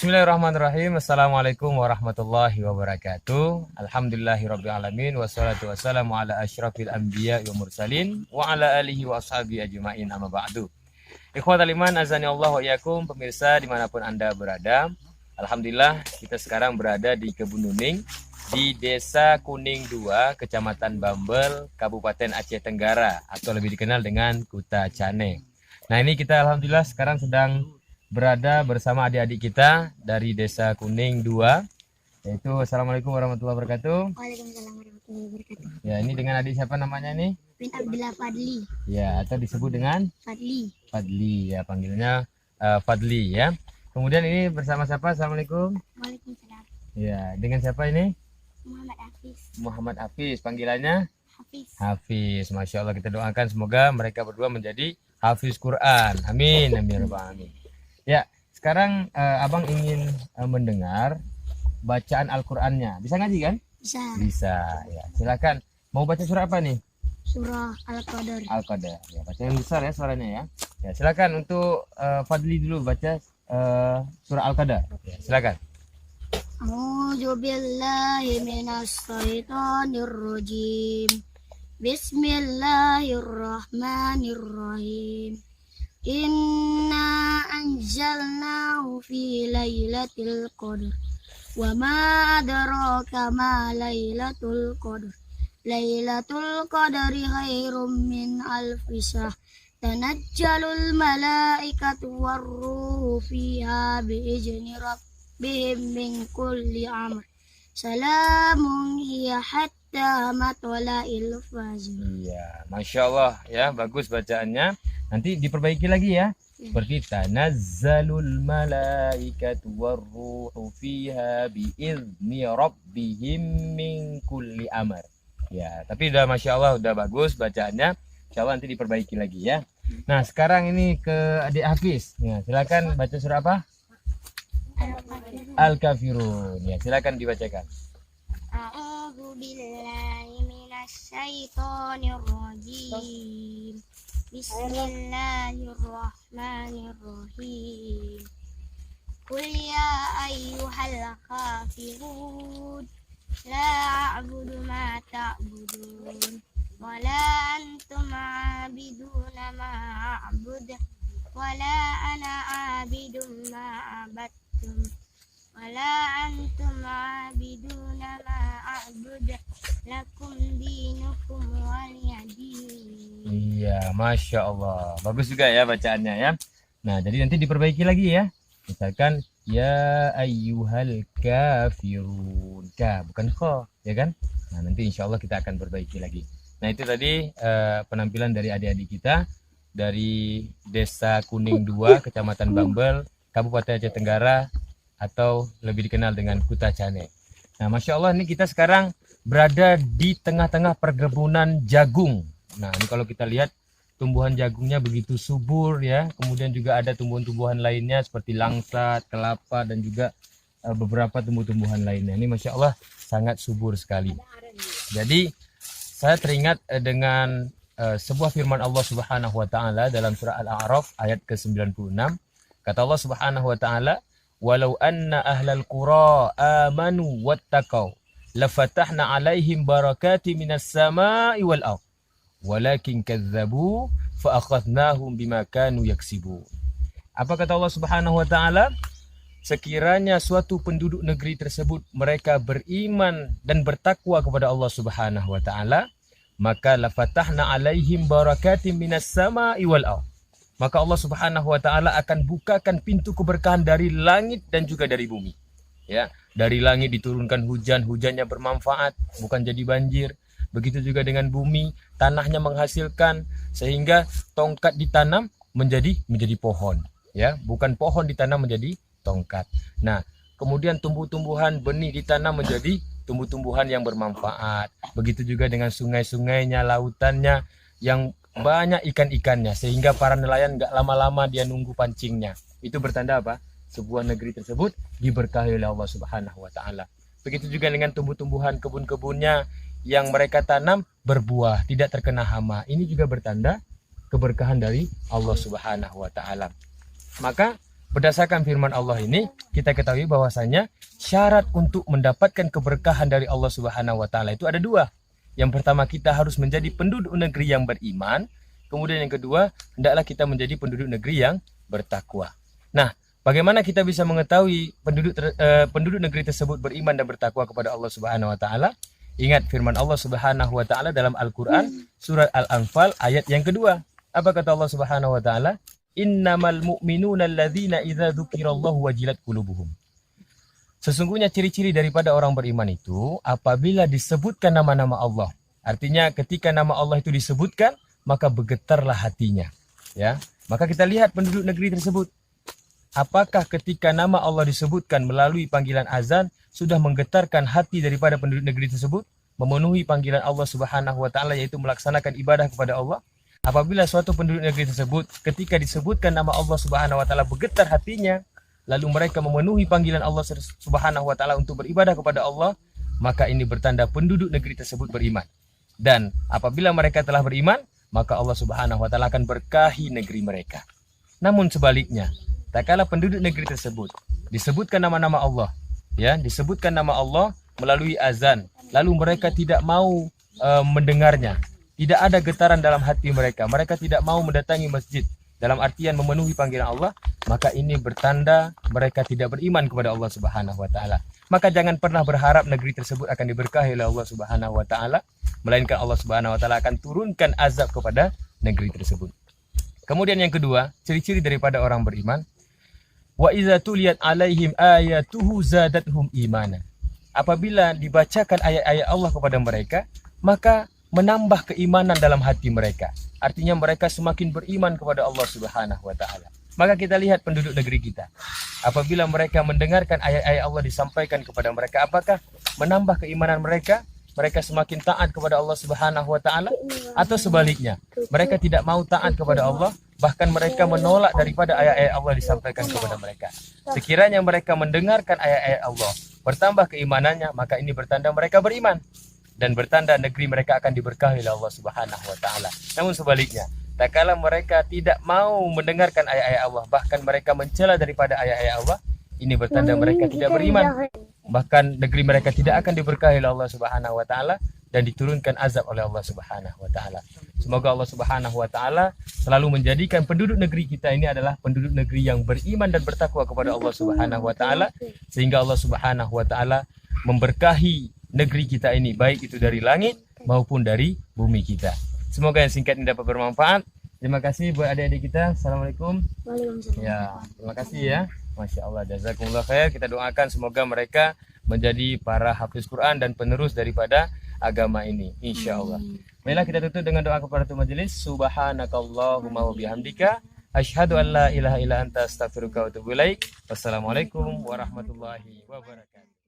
Bismillahirrahmanirrahim. Assalamualaikum warahmatullahi wabarakatuh. Alhamdulillahirrabbilalamin. Wassalatu wassalamu ala asyrafil anbiya wa mursalin wa ala alihi wa ashabihi ajma'in, amma ba'du. Ikhwatal iman, azani Allah wa iyakum. Pemirsa dimanapun Anda berada, alhamdulillah kita sekarang berada di Kebun Nuning, di Desa Kuning 2, Kecamatan Bambel, Kabupaten Aceh Tenggara, atau lebih dikenal dengan Kuta Cane. Nah, ini kita alhamdulillah sekarang sedang berada bersama adik-adik kita dari Desa Kuning 2, yaitu Assalamualaikum warahmatullahi wabarakatuh. Waalaikumsalam warahmatullahi wabarakatuh. Ya, ini dengan adik siapa namanya nih? Bin Abdullah Fadli. Ya, atau disebut dengan Fadli. Fadli, ya panggilnya Fadli ya. Kemudian ini bersama siapa? Assalamualaikum. Waalaikumsalam. Ya, dengan siapa ini? Muhammad Hafiz. Muhammad Hafiz, panggilannya Hafiz. Hafiz. Masya Allah, kita doakan semoga mereka berdua menjadi Hafiz Quran. Amin, amin, rabbal alamin. Ya, sekarang abang ingin mendengar bacaan Al-Qur'annya. Bisa ngaji kan? Bisa. Bisa. Ya, silakan. Mau baca surah apa nih? Surah Al-Qadar. Al-Qadar. Ya, baca yang besar ya suaranya ya. Ya, silakan untuk Fadli dulu baca surah Al-Qadar. Ya, silakan. A'udzu billahi minas syaitonir rajim. Bismillahirrahmanirrahim. Inna anjalnahu fi lailatul qadar. Wa ma adraka ma lailatul qadar. Lailatul qadari khairum min alfi syahr. Tanajjalul malaikatu warruhu fiha biizni rabbihim min kulli amr. Salamun hiya hatta matla'il fajr. Iya, Masya Allah ya, bagus bacaannya. Nanti diperbaiki lagi ya. Seperti tanazzalul malaikatu warruhu fiha biizni rabbihim min kulli amr. Ya, tapi udah Masya Allah, udah bagus bacaannya. Insya Allah nanti diperbaiki lagi ya. Nah, sekarang ini ke adik Hafiz. Ya, silakan baca surah apa? Al-Kafirun. Ya, silakan dibacakan. A'udzu billahi minasy syaithanir rajim. Bismillahirrahmanirrahim. Qul ya ayyuhal kafirun la a'budu ma ta'budun wa la antum 'abiduna ma a'budu wa la ana 'abidun ma 'abadtum wa la antum 'abiduna ma a'budu lakum dinukum waliyadin. Iya, Masya Allah. Bagus juga ya bacaannya ya. Nah, jadi nanti diperbaiki lagi ya. Misalkan, ya ayyuhal kafirun. Ka, bukan kho, ya kan? Nah, nanti insya Allah kita akan perbaiki lagi. Nah, itu tadi penampilan dari adik-adik kita dari Desa Kuning 2, Kecamatan Bambel, Kabupaten Aceh Tenggara, atau lebih dikenal dengan Kuta Cane. Nah, Masya Allah, ini kita sekarang berada di tengah-tengah perkebunan jagung. Nah, ini kalau kita lihat tumbuhan jagungnya begitu subur ya. Kemudian juga ada tumbuhan-tumbuhan lainnya seperti langsat, kelapa, dan juga beberapa tumbuh-tumbuhan lainnya. Ini Masya Allah sangat subur sekali. Jadi saya teringat dengan sebuah firman Allah Subhanahu wa taala dalam surah Al-A'raf ayat ke-96. Kata Allah Subhanahu wa taala, "Walau anna ahlal qura amanu wattaqau lafatahna 'alaihim barakati minas sama'i wal ardh. Walakin kadzabu fa akhadnahum bima kanu yaksibun." Apa kata Allah Subhanahu wa taala? Sekiranya suatu penduduk negeri tersebut mereka beriman dan bertakwa kepada Allah Subhanahu wa taala, maka lafatahna alaihim barakatim minas sama'i wal ardh. Maka Allah Subhanahu wa taala akan bukakan pintu keberkahan dari langit dan juga dari bumi. Ya, dari langit diturunkan hujan, hujannya bermanfaat, bukan jadi banjir. Begitu juga dengan bumi, tanahnya menghasilkan sehingga tongkat ditanam menjadi pohon, ya, bukan pohon ditanam menjadi tongkat. Nah, kemudian tumbuh-tumbuhan benih ditanam menjadi tumbuh-tumbuhan yang bermanfaat. Begitu juga dengan sungai-sungainya, lautannya yang banyak ikan-ikannya sehingga para nelayan nggak lama-lama dia nunggu pancingnya. Itu bertanda apa? Sebuah negeri tersebut diberkahi oleh Allah Subhanahu wa taala. Begitu juga dengan tumbuh-tumbuhan kebun-kebunnya yang mereka tanam berbuah, tidak terkena hama. Ini juga bertanda keberkahan dari Allah Subhanahu wa taala. Maka berdasarkan firman Allah ini, kita ketahui bahwasanya syarat untuk mendapatkan keberkahan dari Allah Subhanahu wa taala itu ada dua. Yang pertama, kita harus menjadi penduduk negeri yang beriman. Kemudian yang kedua, hendaklah kita menjadi penduduk negeri yang bertakwa. Nah, bagaimana kita bisa mengetahui penduduk negeri tersebut beriman dan bertakwa kepada Allah Subhanahu wa taala? Ingat firman Allah Subhanahu wa taala dalam Al-Qur'an surat Al-Anfal ayat yang kedua. Apa kata Allah Subhanahu wa taala? Innamal mu'minuna alladzina idza dzukirallahu wajilat qulubuhum. Sesungguhnya ciri-ciri daripada orang beriman itu apabila disebutkan nama-nama Allah. Artinya ketika nama Allah itu disebutkan, maka bergetarlah hatinya. Ya, maka kita lihat penduduk negeri tersebut. Apakah ketika nama Allah disebutkan melalui panggilan azan sudah menggetarkan hati daripada penduduk negeri tersebut, memenuhi panggilan Allah Subhanahu wa taala yaitu melaksanakan ibadah kepada Allah? Apabila suatu penduduk negeri tersebut ketika disebutkan nama Allah Subhanahu wa taala bergetar hatinya, lalu mereka memenuhi panggilan Allah Subhanahu wa taala untuk beribadah kepada Allah, maka ini bertanda penduduk negeri tersebut beriman. Dan apabila mereka telah beriman, maka Allah Subhanahu wa taala akan berkahi negeri mereka. Namun sebaliknya, tak kala penduduk negeri tersebut disebutkan nama-nama Allah, ya, disebutkan nama Allah melalui azan, lalu mereka tidak mau mendengarnya. Tidak ada getaran dalam hati mereka. Mereka tidak mau mendatangi masjid. Dalam artian memenuhi panggilan Allah. Maka ini bertanda mereka tidak beriman kepada Allah Subhanahu wa taala. Maka jangan pernah berharap negeri tersebut akan diberkahi oleh Allah Subhanahu wa taala. Melainkan Allah Subhanahu wa taala akan turunkan azab kepada negeri tersebut. Kemudian yang kedua, ciri-ciri daripada orang beriman. Wa iza tuliyat alaihim ayatuhu zadathum imana. Apabila dibacakan ayat-ayat Allah kepada mereka, maka menambah keimanan dalam hati mereka. Artinya mereka semakin beriman kepada Allah Subhanahu wa taala. Maka kita lihat penduduk negeri kita. Apabila mereka mendengarkan ayat-ayat Allah disampaikan kepada mereka, apakah menambah keimanan mereka? Mereka semakin taat kepada Allah Subhanahu wa taala, atau sebaliknya, mereka tidak mau taat kepada Allah, bahkan mereka menolak daripada ayat-ayat Allah disampaikan kepada mereka. Sekiranya mereka mendengarkan ayat-ayat Allah, bertambah keimanannya, maka ini bertanda mereka beriman. Dan bertanda negeri mereka akan diberkahi oleh Allah Subhanahu wa taala. Namun sebaliknya, tak kala mereka tidak mau mendengarkan ayat-ayat Allah, bahkan mereka mencela daripada ayat-ayat Allah, ini bertanda mereka tidak beriman. Bahkan negeri mereka tidak akan diberkahi oleh Allah Subhanahu wa taala dan diturunkan azab oleh Allah Subhanahu wa taala. Semoga Allah Subhanahu wa taala selalu menjadikan penduduk negeri kita ini adalah penduduk negeri yang beriman dan bertakwa kepada Allah Subhanahu wa taala, sehingga Allah Subhanahu wa taala memberkahi negeri kita ini, baik itu dari langit maupun dari bumi kita. Semoga yang singkat ini dapat bermanfaat. Terima kasih buat adik-adik kita. Assalamualaikum. Waalaikumsalam. Ya, terima kasih ya. Masya Allah, jazakumullah khair. Kita doakan semoga mereka menjadi para hafiz Quran dan penerus daripada agama ini, insya Allah. Baiklah, kita tutup dengan doa kepada majelis. Subhanakallahumma wa bihamdika asyhadu an la ilaha illa anta astaghfiruka wa atubu ilaik. Wassalamualaikum warahmatullahi wabarakatuh.